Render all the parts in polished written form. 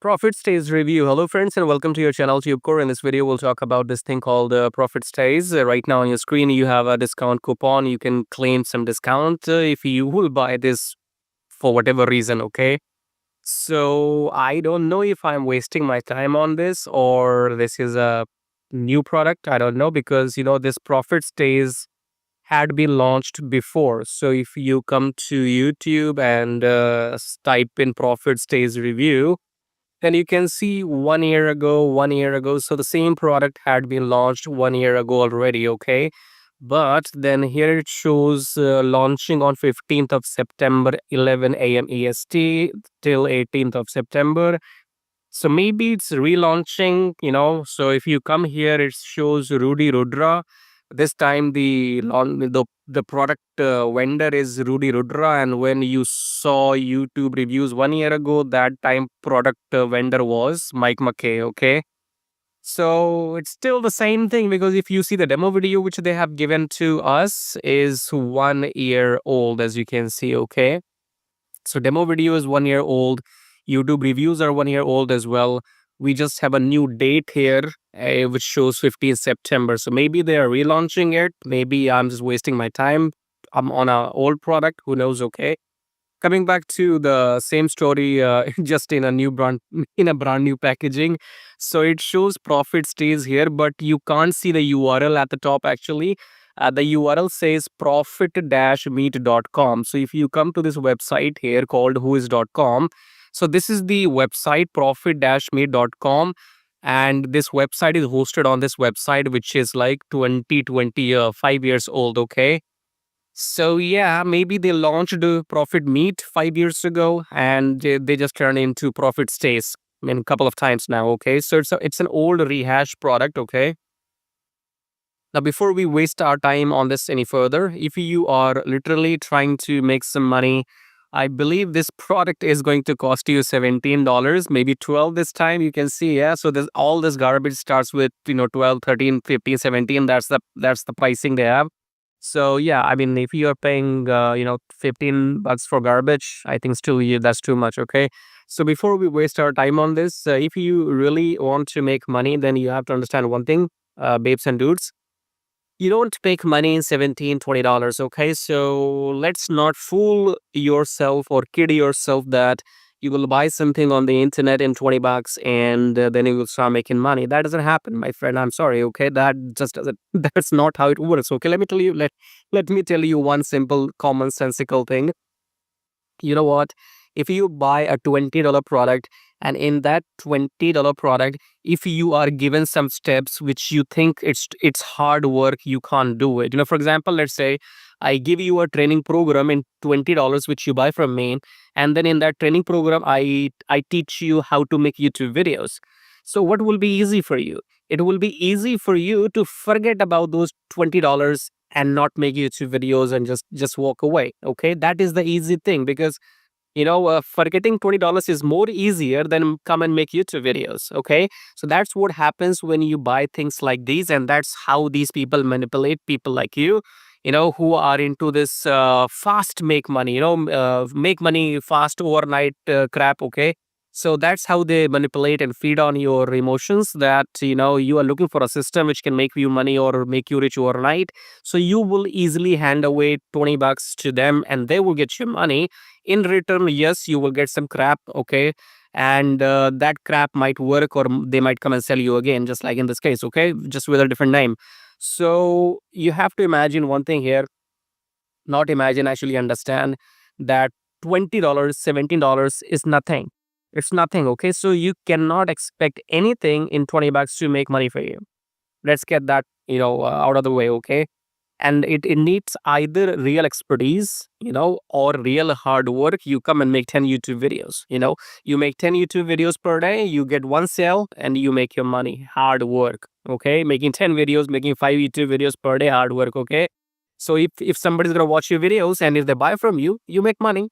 Profit Stays review. Hello friends and welcome to your channel TubeCore. In this video we'll talk about this thing called Profit Stays. Right now on your screen you have a discount coupon. You can claim some discount if you will buy this for whatever reason, okay? So I don't know if I'm wasting my time on this or this is a new product. I don't know because this Profit Stays had been launched before. So if you come to YouTube and type in Profit Stays review, and you can see 1 year ago, 1 year ago. So the same product had been launched 1 year ago already, okay? But then here it shows launching on 15th of September, 11 a.m. EST till 18th of September. So maybe it's relaunching. So if you come here, it shows Rudy Rudra. This time the product vendor is Rudy Rudra, and when you saw YouTube reviews 1 year ago, that time product vendor was mckay. Okay, so it's still the same thing because if you see the demo video which they have given to us is 1 year old, as you can see. Okay, so demo video is 1 year old. YouTube reviews are 1 year old as well. We just have a new date here, which shows 15th September. So maybe they are relaunching it. Maybe I'm just wasting my time. I'm on an old product. Who knows? Okay. Coming back to the same story, just in a new brand, in a brand new packaging. So it shows Profit Stays here, but you can't see the URL at the top actually. The URL says profit-meet.com. So if you come to this website here called whois.com, so this is the website profit-meet.com, and this website is hosted on this website, which is like 5 years old. Okay. So yeah, maybe they launched Profit Meet 5 years ago, and they just turned into Profit Stays. I mean, a couple of times now. Okay, so it's an old rehash product. Okay. Now, before we waste our time on this any further, if you are literally trying to make some money, I believe this product is going to cost you $17, maybe 12 this time. You can see, yeah. So this all this garbage starts with 12, 13, 15, 17. That's the pricing they have. So yeah, I mean, if you are paying $15 for garbage, I think still that's too much. Okay. So before we waste our time on this, if you really want to make money, then you have to understand one thing, babes and dudes. You don't make money in $17, $20. Okay, so let's not fool yourself or kid yourself that you will buy something on the internet in $20 and then you will start making money. That doesn't happen, my friend. I'm sorry. Okay, that just doesn't. That's not how it works. Okay, let me tell you. Let me tell you one simple, commonsensical thing. You know what? If you buy a $20 product, and in that $20 product, if you are given some steps which you think it's hard work, you can't do it. For example, let's say I give you a training program in $20 which you buy from me, and then in that training program I teach you how to make YouTube videos. So what will be easy for you? It will be easy for you to forget about those $20 and not make YouTube videos and just walk away. Okay, that is the easy thing, because forgetting $20 is more easier than come and make YouTube videos. Okay, so that's what happens when you buy things like these, and that's how these people manipulate people like you, who are into this fast make money, make money fast overnight crap. Okay, so that's how they manipulate and feed on your emotions, that you are looking for a system which can make you money or make you rich overnight. So you will easily hand away $20 to them and they will get you money. In return, yes, you will get some crap. Okay, and that crap might work, or they might come and sell you again, just like in this case. Okay, just with a different name. So you have to imagine one thing here, not imagine, actually understand that $20, $17 is nothing. It's nothing. Okay, so you cannot expect anything in $20 to make money for you. Let's get that out of the way. Okay, and it needs either real expertise, or real hard work. You come and make 10 YouTube videos. You make 10 YouTube videos per day, you get one sale and you make your money. Hard work. Okay, making 10 videos, making 5 YouTube videos per day, hard work. Okay, so if somebody's gonna watch your videos and if they buy from you, you make money,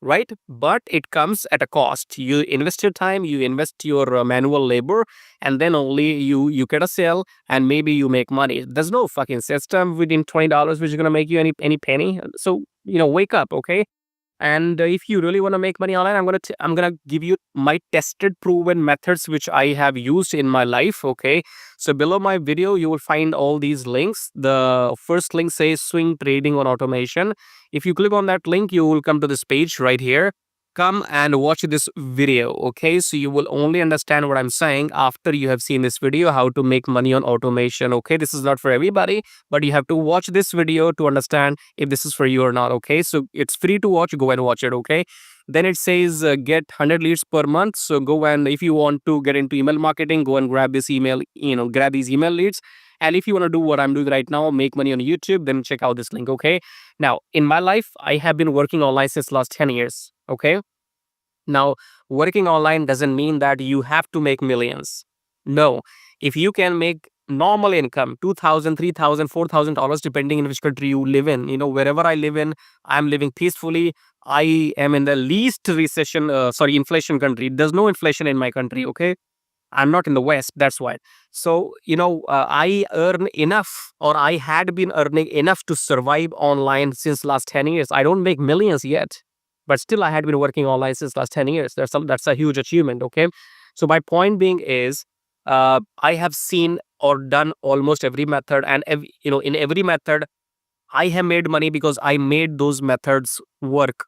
right? But it comes at a cost. You invest your time, you invest your manual labor, and then only you get a sale and maybe you make money. There's no fucking system within $20 which is gonna make you any penny. So wake up. Okay, And if you really want to make money online, I'm gonna give you my tested, proven methods which I have used in my life. Okay, so below my video you will find all these links. The first link says swing trading on automation. If you click on that link, you will come to this page right here. Come and watch this video. Okay, so you will only understand what I'm saying after you have seen this video, how to make money on automation. Okay, this is not for everybody, but you have to watch this video to understand if this is for you or not. Okay, so it's free to watch. Go and watch it. Okay, then it says get 100 leads per month. So go, and if you want to get into email marketing, go and grab this email, grab these email leads. And if you want to do what I'm doing right now, make money on YouTube, then check out this link. Okay, now in my life I have been working online since last 10 years. Okay, now, working online doesn't mean that you have to make millions. No. If you can make normal income, $2,000, $3,000, $4,000, depending in which country you live in, wherever I live in, I'm living peacefully. I am in the least inflation country. There's no inflation in my country. Okay, I'm not in the West. That's why. So, I earn enough, or I had been earning enough to survive online since last 10 years. I don't make millions yet, but still I had been working online since last 10 years. That's a huge achievement. Okay. So my point being is, I have seen or done almost every method, and in every method, I have made money because I made those methods work.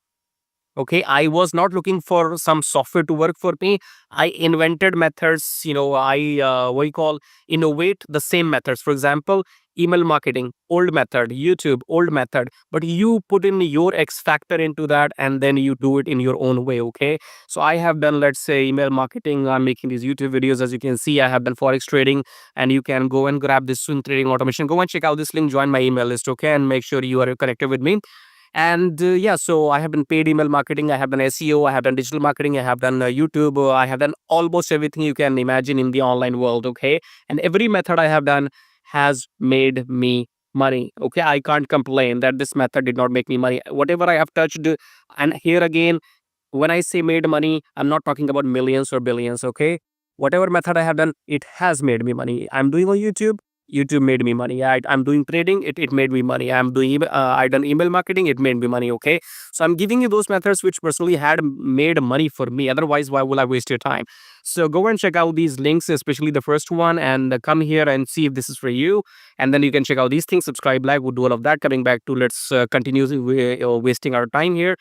Okay, I was not looking for some software to work for me. I invented methods. I what you call innovate the same methods. For example, email marketing, old method; YouTube, old method. But you put in your X factor into that, and then you do it in your own way. Okay, so I have done, let's say, email marketing. I'm making these YouTube videos. As you can see, I have done forex trading, and you can go and grab this swing trading automation. Go and check out this link. Join my email list. Okay, and make sure you are connected with me. And yeah, so I have done paid email marketing, I have done SEO, I have done digital marketing, I have done YouTube, I have done almost everything you can imagine in the online world. Okay, and every method I have done has made me money. Okay, I can't complain that this method did not make me money. Whatever I have touched, and here again, when I say made money, I'm not talking about millions or billions. Okay, whatever method I have done, it has made me money. I'm doing on YouTube. YouTube made me money. I'm doing trading. It made me money. I done email marketing. It made me money. Okay, so I'm giving you those methods which personally had made money for me. Otherwise, why will I waste your time? So go and check out these links, especially the first one, and come here and see if this is for you. And then you can check out these things. Subscribe, like, we'll do all of that. Coming back to, let's continue wasting our time here.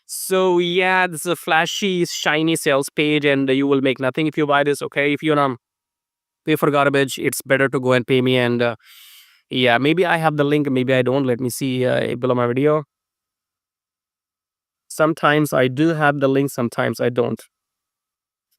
So yeah, this is a flashy, shiny sales page, and you will make nothing if you buy this. Okay, if you wanna pay for garbage, it's better to go and pay me. And yeah, maybe I have the link, maybe I don't. Let me see below my video. Sometimes I do have the link, sometimes I don't.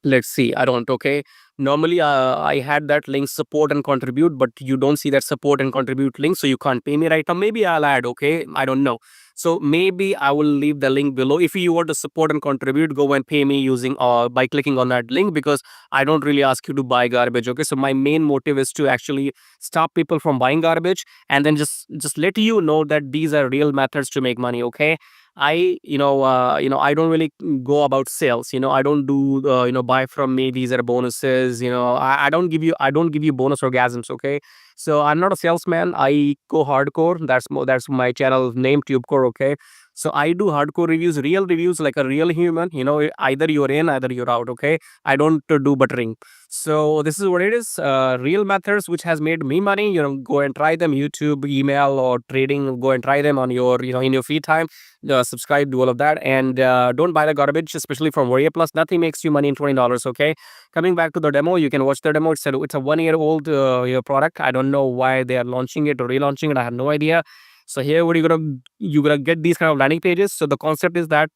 Let's see, I don't. Okay, normally I had that link, support and contribute, but you don't see that support and contribute link, so you can't pay me right now. Maybe I'll add. Okay, I don't know. So maybe I will leave the link below. If you want to support and contribute, go and pay me using by clicking on that link, because I don't really ask you to buy garbage. Okay, so my main motive is to actually stop people from buying garbage, and then just let you know that these are real methods to make money. Okay, I don't really go about sales. I don't do buy from me, these are bonuses. I don't give you bonus orgasms. Okay, so I'm not a salesman. I go hardcore. That's my channel name, TubeCore. Okay, so I do hardcore reviews, real reviews, like a real human. Either you're in, either you're out. Okay, I don't do buttering. So this is what it is. Real methods which has made me money. Go and try them. YouTube, email, or trading. Go and try them on your in your free time. Subscribe, do all of that, and don't buy the garbage, especially from Warrior Plus. Nothing makes you money in $20. Okay, coming back to the demo, you can watch the demo. It's a 1-year-old product. I don't know why they are launching it or relaunching it. I have no idea. So here, what you're gonna get these kind of landing pages. So the concept is that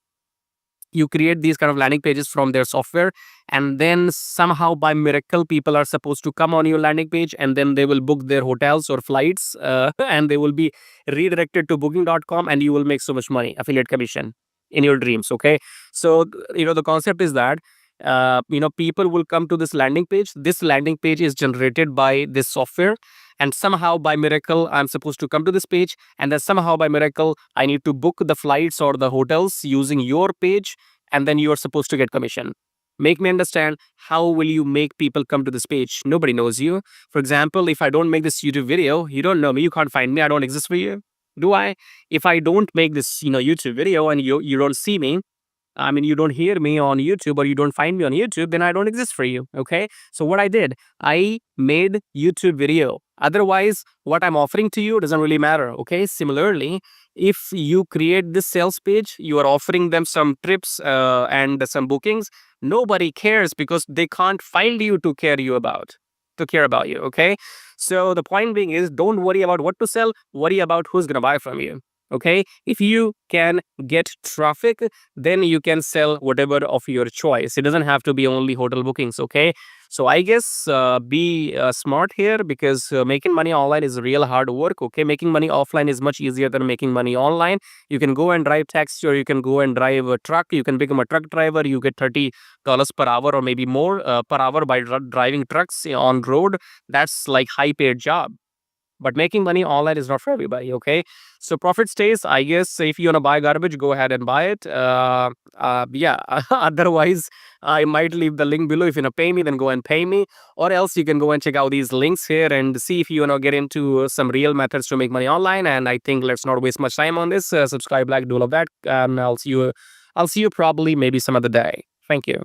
you create these kind of landing pages from their software, and then somehow by miracle people are supposed to come on your landing page, and then they will book their hotels or flights, and they will be redirected to booking.com, and you will make so much money, affiliate commission, in your dreams. Okay, so the concept is that people will come to this landing page. This landing page is generated by this software, and somehow by miracle I'm supposed to come to this page, and then somehow by miracle I need to book the flights or the hotels using your page, and then you are supposed to get commission. Make me understand, how will you make people come to this page? Nobody knows you. For example, if I don't make this YouTube video, you don't know me, you can't find me, I don't exist for you. Do I? If I don't make this, YouTube video and you don't see me, I mean, you don't hear me on YouTube or you don't find me on YouTube, then I don't exist for you. Okay. So what I did, I made YouTube video. Otherwise, what I'm offering to you doesn't really matter. Okay. Similarly, if you create this sales page, you are offering them some trips and some bookings. Nobody cares because they can't find you to care about you. Okay. So the point being is, don't worry about what to sell. Worry about who's gonna buy from you. Okay. If you can get traffic, then you can sell whatever of your choice. It doesn't have to be only hotel bookings. Okay. So I guess be smart here, because making money online is real hard work. Okay. Making money offline is much easier than making money online. You can go and drive taxi, or you can go and drive a truck. You can become a truck driver. You get $30 per hour or maybe more per hour by driving trucks on road. That's like high paid job. But making money online is not for everybody. Okay. So profit stays, I guess if you want to buy garbage, go ahead and buy it. Yeah. Otherwise, I might leave the link below. If you want to pay me, then go and pay me. Or else you can go and check out these links here and see if you want to get into some real methods to make money online. And I think let's not waste much time on this. Subscribe, like, do all of that. And I'll see you probably maybe some other day. Thank you.